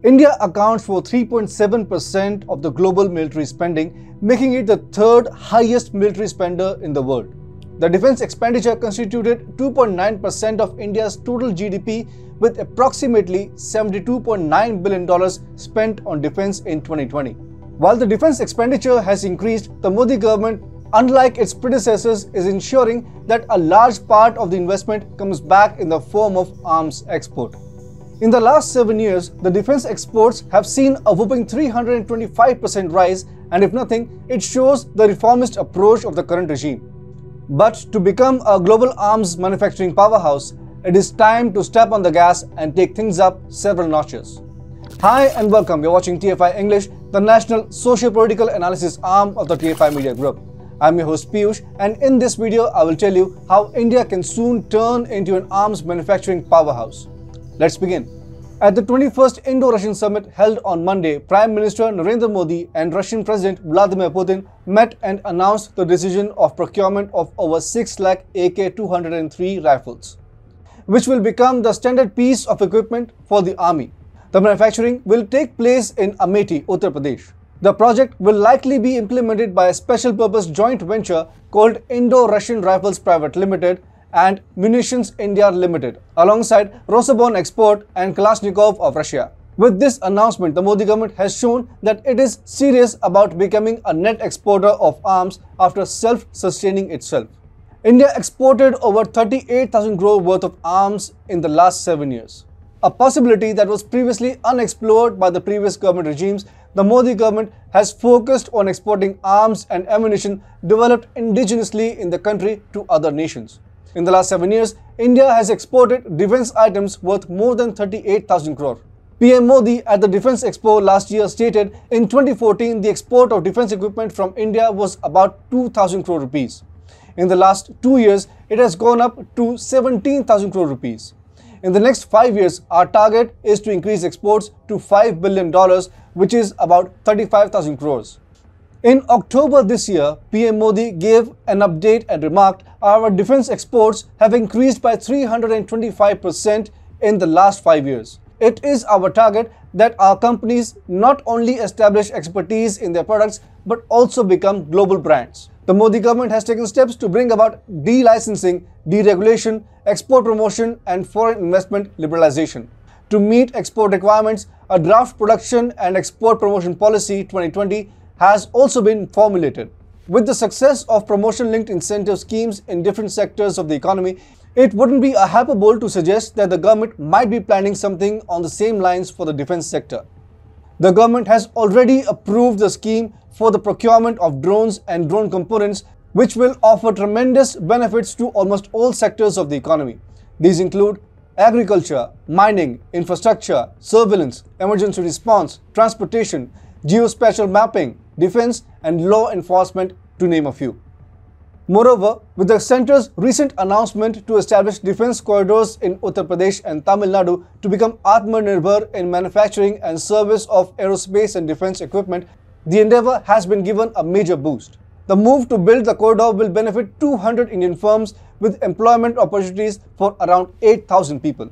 India accounts for 3.7% of the global military spending, making it the third highest military spender in the world. The defense expenditure constituted 2.9% of India's total GDP, with approximately $72.9 billion spent on defense in 2020. While the defense expenditure has increased, the Modi government, unlike its predecessors, is ensuring that a large part of the investment comes back in the form of arms export. In the last 7 years, the defense exports have seen a whopping 325% rise, and if nothing, it shows the reformist approach of the current regime. But to become a global arms manufacturing powerhouse, it is time to step on the gas and take things up several notches. Hi and welcome, you're watching TFI English, the national socio-political analysis arm of the TFI Media Group. I'm your host Piyush, and in this video I will tell you how India can soon turn into an arms manufacturing powerhouse. Let's begin. At the 21st Indo-Russian Summit held on Monday, Prime Minister Narendra Modi and Russian President Vladimir Putin met and announced the decision of procurement of over 6 lakh AK-203 rifles, which will become the standard piece of equipment for the army. The manufacturing will take place in Amethi, Uttar Pradesh. The project will likely be implemented by a special purpose joint venture called Indo-Russian Rifles Private Limited and Munitions India Limited, alongside Rosobor Export and Kalashnikov of Russia. With this announcement, the Modi government has shown that it is serious about becoming a net exporter of arms after self-sustaining itself. India exported over 38,000 crore worth of arms in the last 7 years. A possibility that was previously unexplored by the previous government regimes. The Modi government has focused on exporting arms and ammunition developed indigenously in the country to other nations. In the last 7 years, India has exported defense items worth more than 38,000 crore. PM Modi at the Defense Expo last year stated in 2014 the export of defense equipment from India was about 2,000 crore rupees. In the last 2 years, it has gone up to 17,000 crore rupees. In the next 5 years, our target is to increase exports to $5 billion, which is about 35,000 crores. In October this year, PM Modi gave an update and remarked, our defense exports have increased by 325% in the last 5 years. It is our target that our companies not only establish expertise in their products but also become global brands. The Modi government has taken steps to bring about de-licensing, deregulation, export promotion and foreign investment liberalization. To meet export requirements, a draft production and export promotion policy 2020 has also been formulated. With the success of promotion-linked incentive schemes in different sectors of the economy, it wouldn't be a hyperbole to suggest that the government might be planning something on the same lines for the defense sector. The government has already approved the scheme for the procurement of drones and drone components, which will offer tremendous benefits to almost all sectors of the economy. These include agriculture, mining, infrastructure, surveillance, emergency response, transportation, geospatial mapping, defense and law enforcement, to name a few. Moreover, with the centre's recent announcement to establish defense corridors in Uttar Pradesh and Tamil Nadu to become Atmanirbhar in manufacturing and service of aerospace and defense equipment, the endeavour has been given a major boost. The move to build the corridor will benefit 200 Indian firms with employment opportunities for around 8,000 people.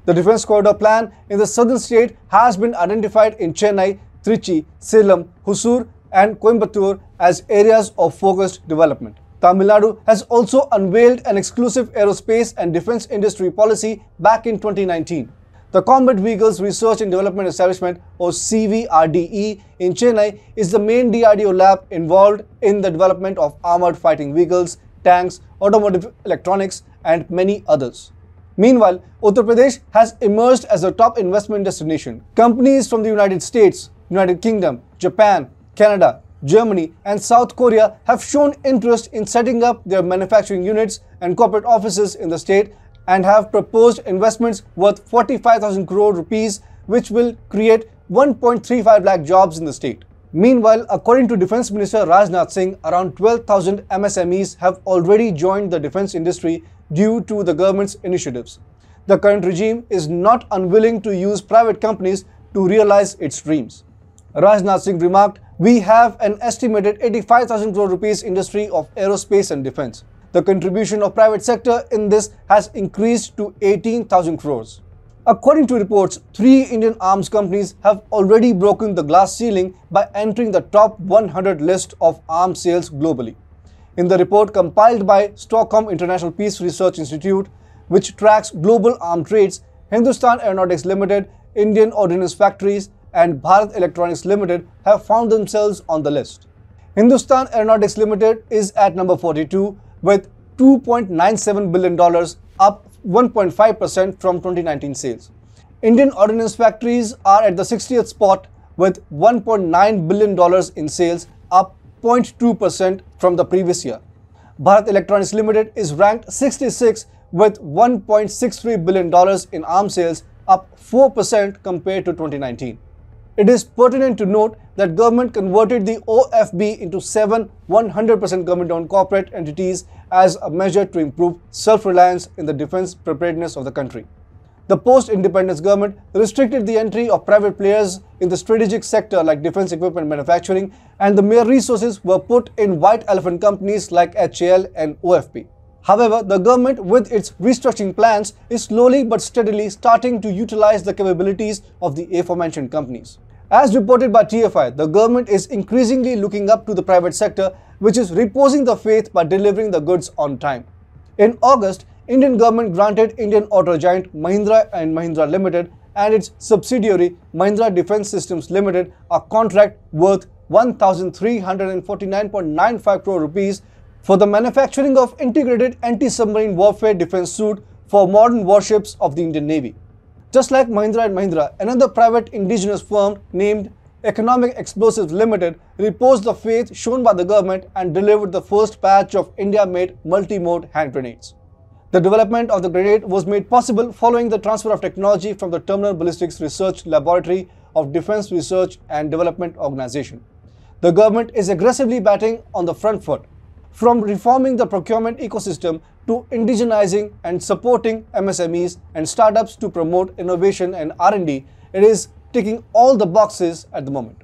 The defense corridor plan in the southern state has been identified in Chennai, Trichy, Salem, Hosur and Coimbatore as areas of focused development. Tamil Nadu has also unveiled an exclusive aerospace and defense industry policy back in 2019. The Combat Vehicles Research and Development Establishment, or CVRDE, in Chennai is the main DRDO lab involved in the development of armoured fighting vehicles, tanks, automotive electronics and many others. Meanwhile, Uttar Pradesh has emerged as a top investment destination. Companies from the United States, United Kingdom, Japan, Canada, Germany and South Korea have shown interest in setting up their manufacturing units and corporate offices in the state and have proposed investments worth 45,000 crore rupees, which will create 1.35 lakh jobs in the state. Meanwhile, according to Defense Minister Rajnath Singh, around 12,000 MSMEs have already joined the defense industry due to the government's initiatives. The current regime is not unwilling to use private companies to realize its dreams. Rajnath Singh remarked, we have an estimated 85,000 crore rupees industry of aerospace and defense. The contribution of private sector in this has increased to 18,000 crores. According to reports, 3 Indian arms companies have already broken the glass ceiling by entering the top 100 list of arms sales globally. In the report compiled by Stockholm International Peace Research Institute, which tracks global arms trades, Hindustan Aeronautics Limited, Indian Ordnance Factories, and Bharat Electronics Limited have found themselves on the list. Hindustan Aeronautics Limited is at number 42 with $2.97 billion, up 1.5% from 2019 sales. Indian Ordnance Factories are at the 60th spot with $1.9 billion in sales, up 0.2% from the previous year. Bharat Electronics Limited is ranked 66 with $1.63 billion in arms sales, up 4% compared to 2019. It is pertinent to note that government converted the OFB into 7 100% government-owned corporate entities as a measure to improve self-reliance in the defense preparedness of the country. The post-independence government restricted the entry of private players in the strategic sector like defense equipment manufacturing, and the mere resources were put in white elephant companies like HAL and OFP. However, the government, with its restructuring plans, is slowly but steadily starting to utilize the capabilities of the aforementioned companies. As reported by TFI, the government is increasingly looking up to the private sector, which is reposing the faith by delivering the goods on time. In August, Indian government granted Indian auto giant Mahindra & Mahindra Limited and its subsidiary Mahindra Defence Systems Limited a contract worth 1,349.95 crore rupees for the manufacturing of integrated anti-submarine warfare defense suite for modern warships of the Indian Navy. Just like Mahindra & Mahindra, another private indigenous firm named Economic Explosives Limited reposed the faith shown by the government and delivered the first batch of India-made multi-mode hand grenades. The development of the grenade was made possible following the transfer of technology from the Terminal Ballistics Research Laboratory of Defense Research and Development Organization. The government is aggressively batting on the front foot, from reforming the procurement ecosystem to indigenizing and supporting MSMEs and startups to promote innovation and R&D. It is ticking all the boxes at the moment.